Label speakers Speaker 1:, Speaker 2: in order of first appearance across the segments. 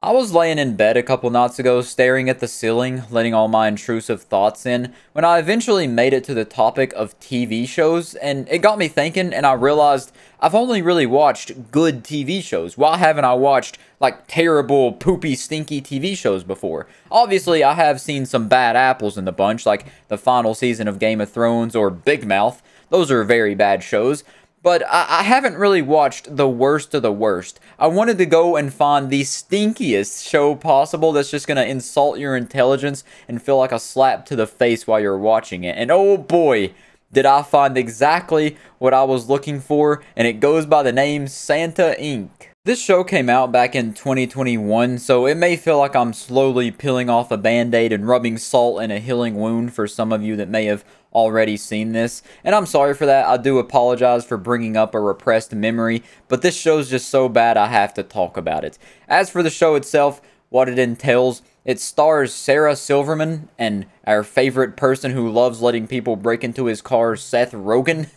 Speaker 1: I was laying in bed a couple nights ago, staring at the ceiling, letting all my intrusive thoughts in, when I eventually made it to the topic of TV shows, and it got me thinking, and I realized I've only really watched good TV shows. Why haven't I watched, like, terrible, poopy, stinky TV shows before? Obviously, I have seen some bad apples in the bunch, like the final season of Game of Thrones or Big Mouth. Those are very bad shows. But I haven't really watched the worst of the worst. I wanted to go and find the stinkiest show possible that's just going to insult your intelligence and feel like a slap to the face while you're watching it. And oh boy, did I find exactly what I was looking for, and it goes by the name Santa Inc. This show came out back in 2021, so it may feel like I'm slowly peeling off a band-aid and rubbing salt in a healing wound for some of you that may have already seen this, and I'm sorry for that. I do apologize for bringing up a repressed memory, but this show's just so bad I have to talk about it. As for the show itself, what it entails, it stars Sarah Silverman and our favorite person who loves letting people break into his car, Seth Rogen.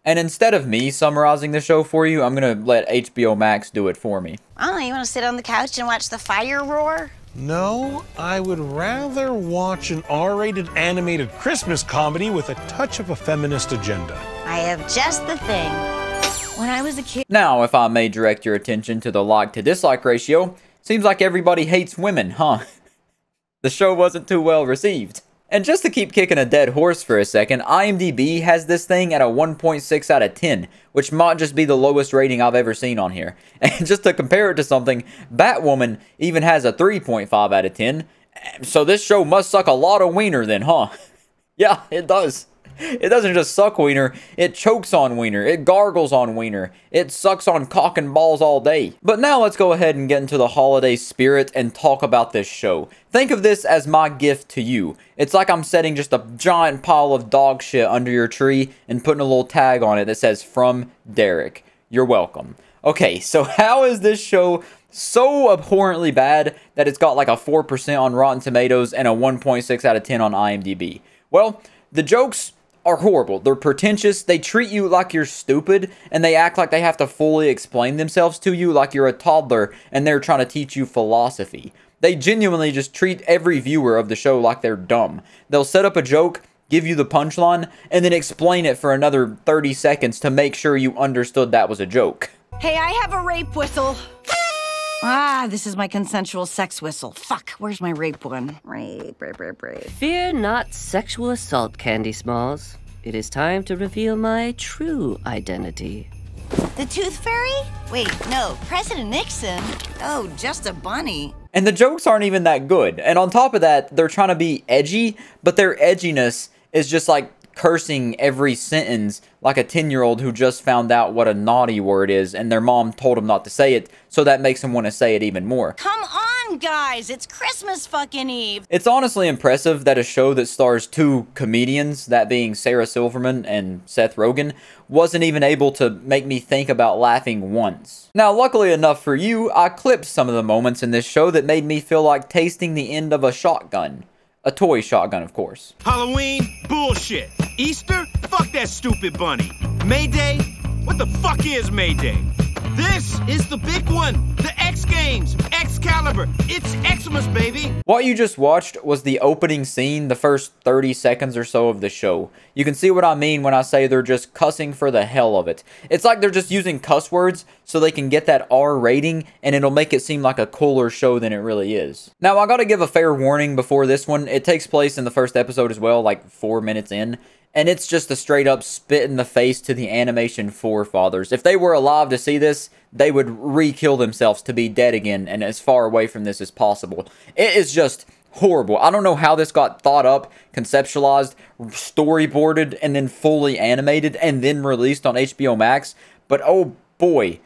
Speaker 1: And instead of me summarizing the show for you, I'm gonna let HBO Max do it for me.
Speaker 2: Oh, you want to sit on the couch and watch the fire roar?
Speaker 3: No, I would rather watch an R-rated animated Christmas comedy with a touch of a feminist agenda.
Speaker 2: I have just the thing. When I was a kid...
Speaker 1: Now, if I may direct your attention to the like to dislike ratio, seems like everybody hates women, huh? The show wasn't too well received. And just to keep kicking a dead horse for a second, IMDb has this thing at a 1.6 out of 10, which might just be the lowest rating I've ever seen on here. And just to compare it to something, Batwoman even has a 3.5 out of 10. So this show must suck a lot of wiener then, huh? Yeah, it does. It doesn't just suck wiener, it chokes on wiener, it gargles on wiener, it sucks on cock and balls all day. But now let's go ahead and get into the holiday spirit and talk about this show. Think of this as my gift to you. It's like I'm setting just a giant pile of dog shit under your tree and putting a little tag on it that says, "From Derek." You're welcome. Okay, so how is this show so abhorrently bad that it's got like a 4% on Rotten Tomatoes and a 1.6 out of 10 on IMDb? Well, the jokes are horrible. They're pretentious, they treat you like you're stupid, and they act like they have to fully explain themselves to you like you're a toddler and they're trying to teach you philosophy. They genuinely just treat every viewer of the show like they're dumb. They'll set up a joke, give you the punchline, and then explain it for another 30 seconds to make sure you understood that was a joke.
Speaker 2: Hey, I have a rape whistle. Ah, this is my consensual sex whistle. Fuck, where's my rape one? Rape.
Speaker 4: Fear not sexual assault, Candy Smalls. It is time to reveal my true identity.
Speaker 2: The Tooth Fairy? Wait, no, President Nixon. Oh, just a bunny.
Speaker 1: And the jokes aren't even that good. And on top of that, they're trying to be edgy, but their edginess is just like cursing every sentence like a 10-year-old who just found out what a naughty word is and their mom told him not to say it, so that makes them want to say it even more.
Speaker 2: Come on, guys, it's Christmas fucking Eve.
Speaker 1: It's honestly impressive that a show that stars two comedians, that being Sarah Silverman and Seth Rogen, wasn't even able to make me think about laughing once. Now, luckily enough for you, I clipped some of the moments in this show that made me feel like tasting the end of a shotgun. A toy shotgun, of course.
Speaker 5: Halloween? Bullshit. Easter? Fuck that stupid bunny. Mayday? What the fuck is Mayday? This is the big one. The X Games. Excalibur. It's Xmas, baby.
Speaker 1: What you just watched was the opening scene, the first 30 seconds or so of the show. You can see what I mean when I say they're just cussing for the hell of it. It's like they're just using cuss words so they can get that R rating, and it'll make it seem like a cooler show than it really is. Now, I gotta give a fair warning before this one. It takes place in the first episode as well, like 4 minutes in. And it's just a straight up spit in the face to the animation forefathers. If they were alive to see this, they would re-kill themselves to be dead again and as far away from this as possible. It is just horrible. I don't know how this got thought up, conceptualized, storyboarded, and then fully animated and then released on HBO Max. But oh boy,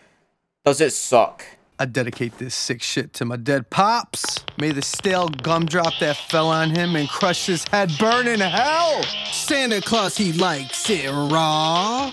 Speaker 1: does it suck.
Speaker 6: I dedicate this sick shit to my dead pops. May the stale gumdrop that fell on him and crushed his head burn in hell. Santa Claus, he likes it raw,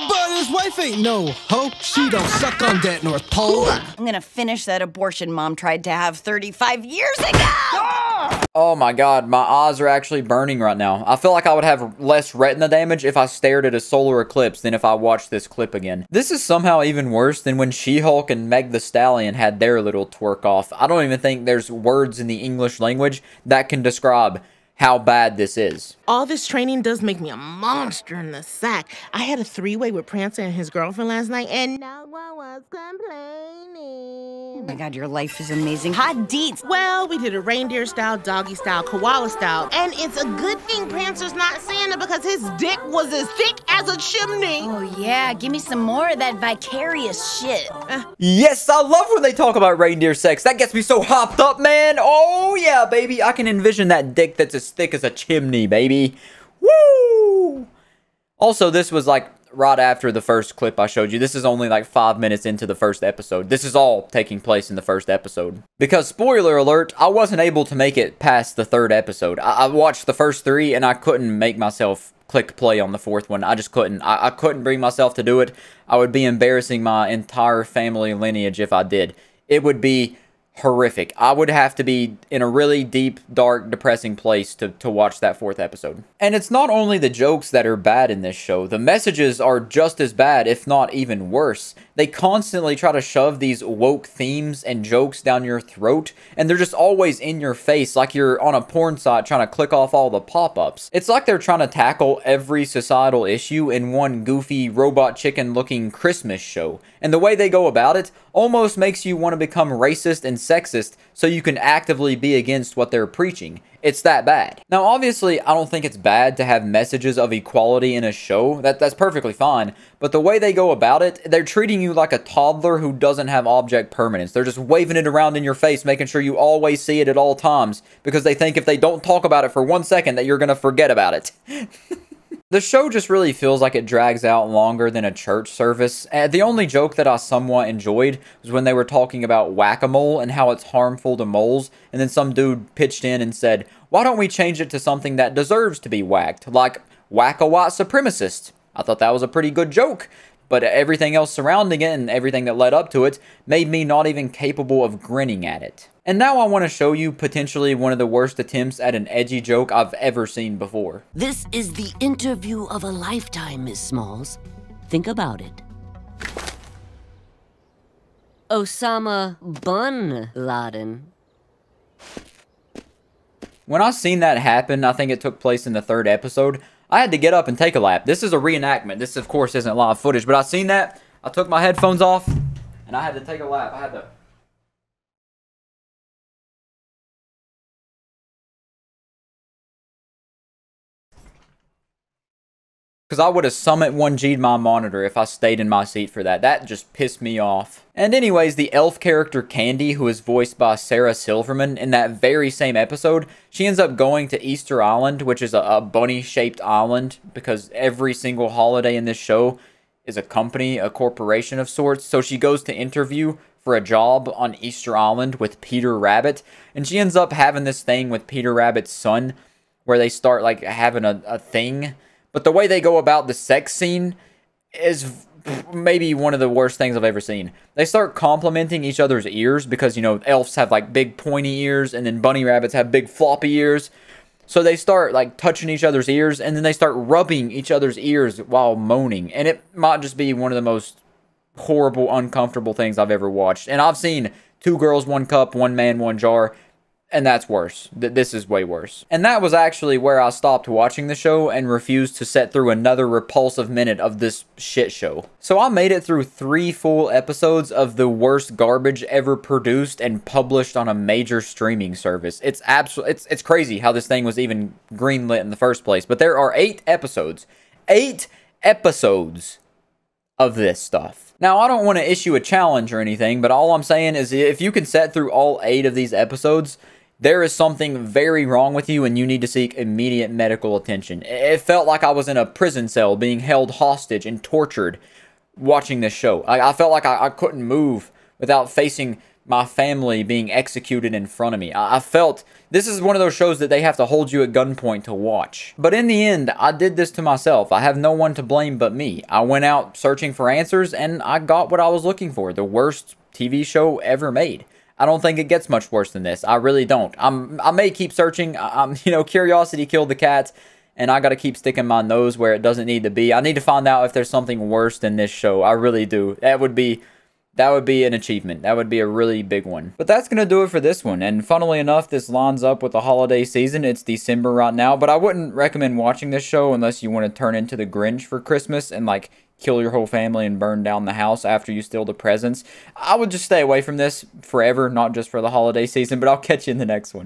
Speaker 6: but his wife ain't no hoe. She don't suck on that North Pole.
Speaker 2: I'm gonna finish that abortion Mom tried to have 35 years ago!
Speaker 1: Oh my god, my eyes are actually burning right now. I feel like I would have less retina damage if I stared at a solar eclipse than if I watched this clip again. This is somehow even worse than when She-Hulk and Meg the Stallion had their little twerk off. I don't even think there's words in the English language that can describe how bad this is.
Speaker 7: All this training does make me a monster in the sack. I had a three-way with Prancer and his girlfriend last night, and no one was complaining.
Speaker 2: Oh my god, your life is amazing. Hot deets!
Speaker 7: Well, we did a reindeer style, doggy style, koala style, and it's a good thing Prancer's not Santa because his dick was as thick as a chimney.
Speaker 2: Oh yeah, give me some more of that vicarious shit.
Speaker 1: Yes, I love when they talk about reindeer sex. That gets me so hopped up, man. Oh yeah, baby. I can envision that dick that's as thick as a chimney, baby. Woo! Also, this was like right after the first clip I showed you. This is only like 5 minutes into the first episode. This is all taking place in the first episode. Because, spoiler alert, I wasn't able to make it past the third episode. I watched the first 3 and I couldn't make myself click play on the 4th one. I just couldn't. I couldn't bring myself to do it. I would be embarrassing my entire family lineage if I did. It would be horrific. I would have to be in a really deep, dark, depressing place to watch that 4th episode. And it's not only the jokes that are bad in this show. The messages are just as bad, if not even worse. They constantly try to shove these woke themes and jokes down your throat, and they're just always in your face like you're on a porn site trying to click off all the pop-ups. It's like they're trying to tackle every societal issue in one goofy robot chicken looking Christmas show. And the way they go about it almost makes you want to become racist and sexist so you can actively be against what they're preaching. It's that bad. Now, obviously, I don't think it's bad to have messages of equality in a show. That's perfectly fine. But the way they go about it, they're treating you like a toddler who doesn't have object permanence. They're just waving it around in your face, making sure you always see it at all times, because they think if they don't talk about it for 1 second that you're going to forget about it. The show just really feels like it drags out longer than a church service. The only joke that I somewhat enjoyed was when they were talking about whack-a-mole and how it's harmful to moles, and then some dude pitched in and said, why don't we change it to something that deserves to be whacked, like whack-a-white supremacist? I thought that was a pretty good joke, but everything else surrounding it and everything that led up to it made me not even capable of grinning at it. And now I want to show you potentially one of the worst attempts at an edgy joke I've ever seen before.
Speaker 4: This is the interview of a lifetime, Miss Smalls. Think about it. Osama Bin Laden.
Speaker 1: When I seen that happen, I think it took place in the 3rd episode, I had to get up and take a lap. This is a reenactment. This, of course, isn't live footage, but I seen that. I took my headphones off, and I had to take a lap. I had to... Because I would have Summit 1G'd my monitor if I stayed in my seat for that. That just pissed me off. And anyways, the elf character Candy, who is voiced by Sarah Silverman, in that very same episode, she ends up going to Easter Island, which is a bunny-shaped island, because every single holiday in this show is a company, a corporation of sorts. So she goes to interview for a job on Easter Island with Peter Rabbit, and she ends up having this thing with Peter Rabbit's son, where they start like having a thing. But the way they go about the sex scene is maybe one of the worst things I've ever seen. They start complimenting each other's ears because, you know, elves have like big pointy ears and then bunny rabbits have big floppy ears. So they start like touching each other's ears and then they start rubbing each other's ears while moaning. And it might just be one of the most horrible, uncomfortable things I've ever watched. And I've seen 2 girls, 1 cup, 1 man, 1 jar. And that's worse. This is way worse. And that was actually where I stopped watching the show and refused to sit through another repulsive minute of this shit show. So I made it through 3 full episodes of the worst garbage ever produced and published on a major streaming service. It's crazy how this thing was even greenlit in the first place. But there are 8 episodes. 8 episodes of this stuff. Now, I don't want to issue a challenge or anything, but all I'm saying is if you can sit through all 8 of these episodes, there is something very wrong with you and you need to seek immediate medical attention. It felt like I was in a prison cell being held hostage and tortured watching this show. I felt like I couldn't move without facing my family being executed in front of me. I felt this is one of those shows that they have to hold you at gunpoint to watch. But in the end, I did this to myself. I have no one to blame but me. I went out searching for answers and I got what I was looking for. The worst TV show ever made. I don't think it gets much worse than this. I really don't. I may keep searching. You know, curiosity killed the cat, and I got to keep sticking my nose where it doesn't need to be. I need to find out if there's something worse than this show. I really do. That would be an achievement. That would be a really big one. But that's going to do it for this one. And funnily enough, this lines up with the holiday season. It's December right now, but I wouldn't recommend watching this show unless you want to turn into the Grinch for Christmas and like kill your whole family and burn down the house after you steal the presents. I would just stay away from this forever, not just for the holiday season, but I'll catch you in the next one.